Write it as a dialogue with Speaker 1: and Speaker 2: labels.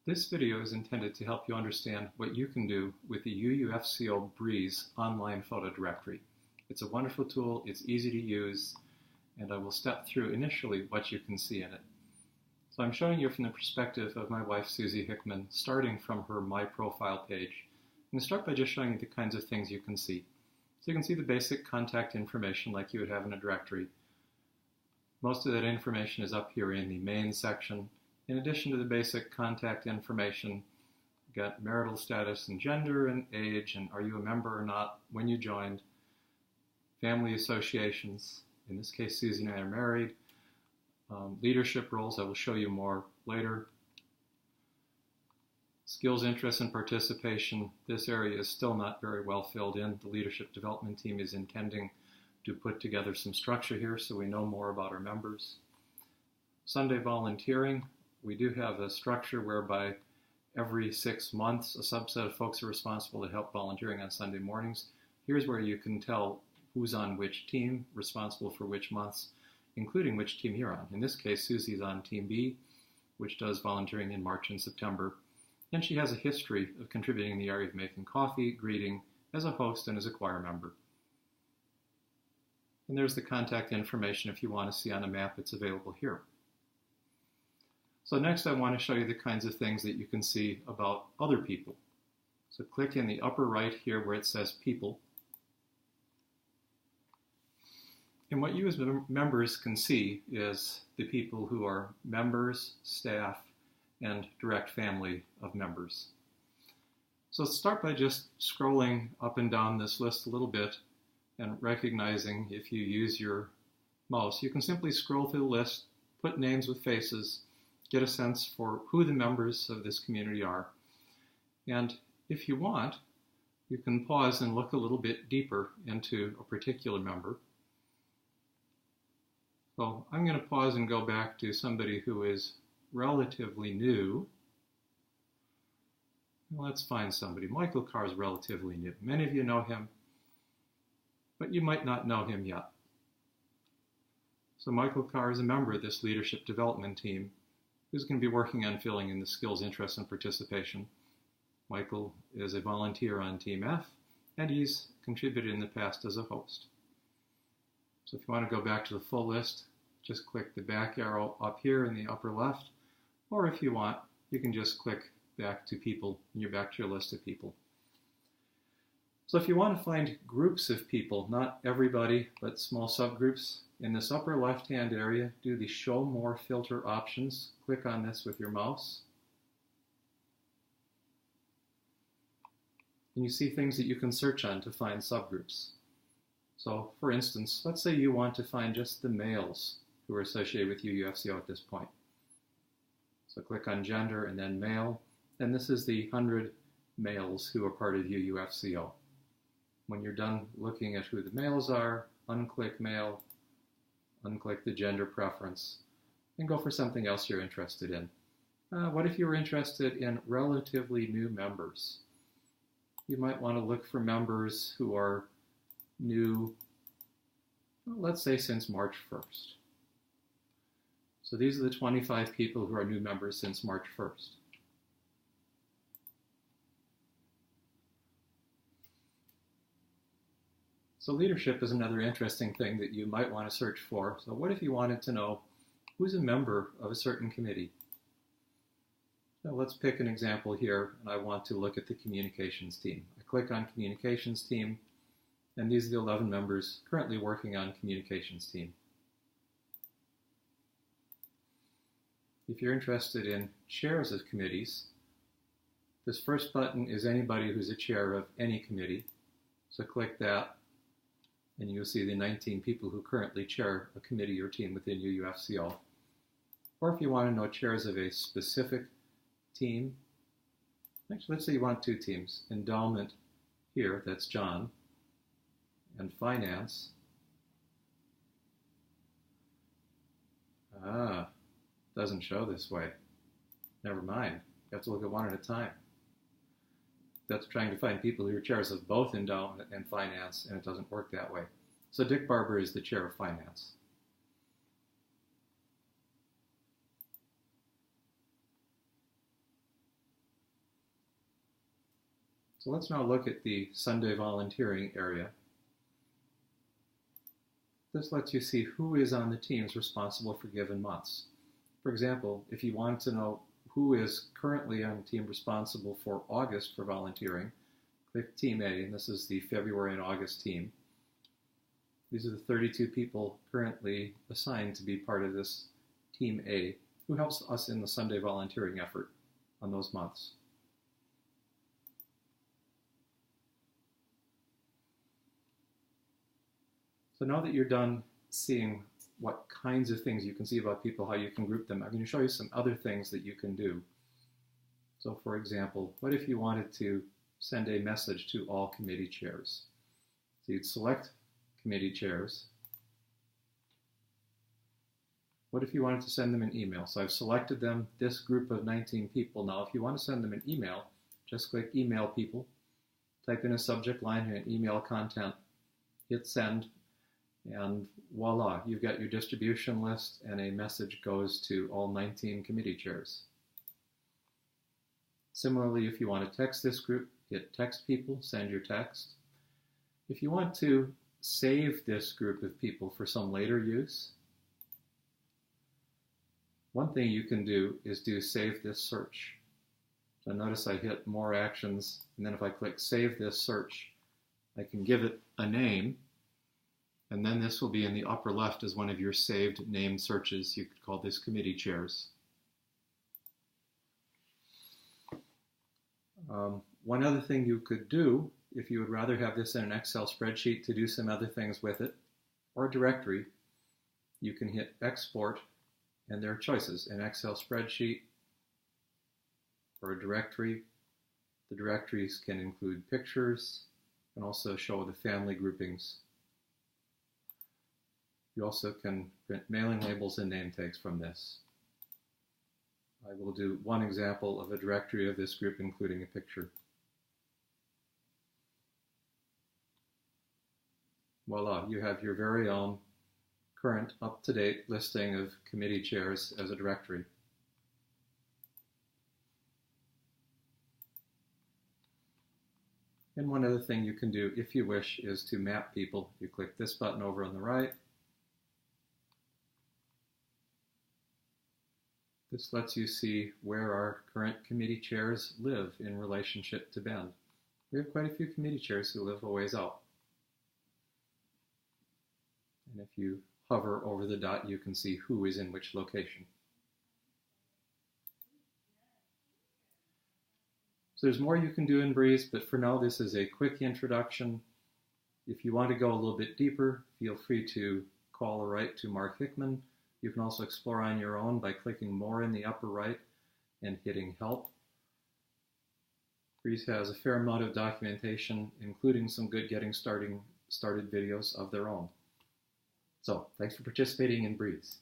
Speaker 1: This video is intended to help you understand what you can do with the UUFCO Breeze online photo directory. It's a wonderful tool, it's easy to use, and I will step through initially what you can see in it. So I'm showing you from the perspective of my wife Susie Hickman, starting from her My Profile page. I'm going to start by just showing you the kinds of things you can see. So you can see the basic contact information like you would have in a directory. Most of that information is up here in the main section. In addition to the basic contact information, you've got marital status and gender and age and are you a member or not, when you joined, family associations, in this case Susie and I are married, leadership roles, I will show you more later, skills, interests, and participation. This area is still not very well filled in. The leadership development team is intending to put together some structure here so we know more about our members. Sunday volunteering. We do have a structure whereby every 6 months a subset of folks are responsible to help volunteering on Sunday mornings. Here's where you can tell who's on which team, responsible for which months, including which team you're on. In this case, Susie's on Team B, which does volunteering in March and September. And she has a history of contributing in the area of making coffee, greeting, as a host, and as a choir member. And there's the contact information if you want to see on a map, it's available here. So next I want to show you the kinds of things that you can see about other people. So click in the upper right here where it says People. And what you as members can see is the people who are members, staff, and direct family of members. So let's start by just scrolling up and down this list a little bit and recognizing if you use your mouse, you can simply scroll through the list, put names with faces, get a sense for who the members of this community are. And if you want, you can pause and look a little bit deeper into a particular member. So I'm going to pause and go back to somebody who is relatively new. Let's find somebody. Michael Carr is relatively new. Many of you know him, but you might not know him yet. So Michael Carr is a member of this leadership development team who's going to be working on filling in the skills, interests, and participation. Michael is a volunteer on Team F, and he's contributed in the past as a host. So if you want to go back to the full list, just click the back arrow up here in the upper left, or if you want, you can just click back to people, and you're back to your list of people. So if you want to find groups of people, not everybody, but small subgroups, in this upper left-hand area, do the Show More filter options. Click on this with your mouse. And you see things that you can search on to find subgroups. So, for instance, let's say you want to find just the males who are associated with UUFCO at this point. So click on gender and then male, and this is the 100 males who are part of UUFCO. When you're done looking at who the males are, unclick male, unclick the gender preference, and go for something else you're interested in. What if you were interested in relatively new members? You might want to look for members who are new, well, let's say since March 1st. So these are the 25 people who are new members since March 1st. So leadership is another interesting thing that you might want to search for. So what if you wanted to know who's a member of a certain committee? Now let's pick an example here, and I want to look at the communications team. I click on communications team, and these are the 11 members currently working on communications team. If you're interested in chairs of committees, this first button is anybody who's a chair of any committee. So click that, and you'll see the 19 people who currently chair a committee or team within UUFCO. Or if you want to know chairs of a specific team, actually let's say you want 2 teams, endowment here, that's John, and finance. Doesn't show this way. Never mind, you have to look at one at a time. That's trying to find people who are chairs of both endowment and finance, and it doesn't work that way. So Dick Barber is the chair of finance. So let's now look at the Sunday volunteering area. This lets you see who is on the teams responsible for given months. For example, if you want to know who is currently on the team responsible for August for volunteering, click Team A, and this is the February and August team. These are the 32 people currently assigned to be part of this Team A, who helps us in the Sunday volunteering effort on those months. So now that you're done seeing what kinds of things you can see about people, how you can group them, I'm going to show you some other things that you can do. So for example, what if you wanted to send a message to all committee chairs? So you'd select committee chairs. What if you wanted to send them an email? So I've selected them, this group of 19 people. Now if you want to send them an email, just click Email People, type in a subject line and an email content, hit send, and voila, you've got your distribution list and a message goes to all 19 committee chairs. Similarly, if you want to text this group, hit Text People, send your text. If you want to save this group of people for some later use, one thing you can do is do Save This Search. So notice I hit More Actions, and then if I click Save This Search, I can give it a name, and then this will be in the upper left as one of your saved name searches. You could call this Committee Chairs. One other thing you could do, if you would rather have this in an Excel spreadsheet to do some other things with it, or a directory, you can hit Export, and there are choices. An Excel spreadsheet or a directory. The directories can include pictures and also show the family groupings. You also can print mailing labels and name tags from this. I will do one example of a directory of this group, including a picture. Voila, you have your very own current, up-to-date listing of committee chairs as a directory. And one other thing you can do, if you wish, is to map people. You click this button over on the right. This lets you see where our current committee chairs live in relationship to Bend. We have quite a few committee chairs who live a ways out. And if you hover over the dot, you can see who is in which location. So there's more you can do in Breeze, but for now this is a quick introduction. If you want to go a little bit deeper, feel free to call or write to Mark Hickman. You can also explore on your own by clicking More in the upper right and hitting Help. Breeze has a fair amount of documentation, including some good getting started videos of their own. So, thanks for participating in Breeze.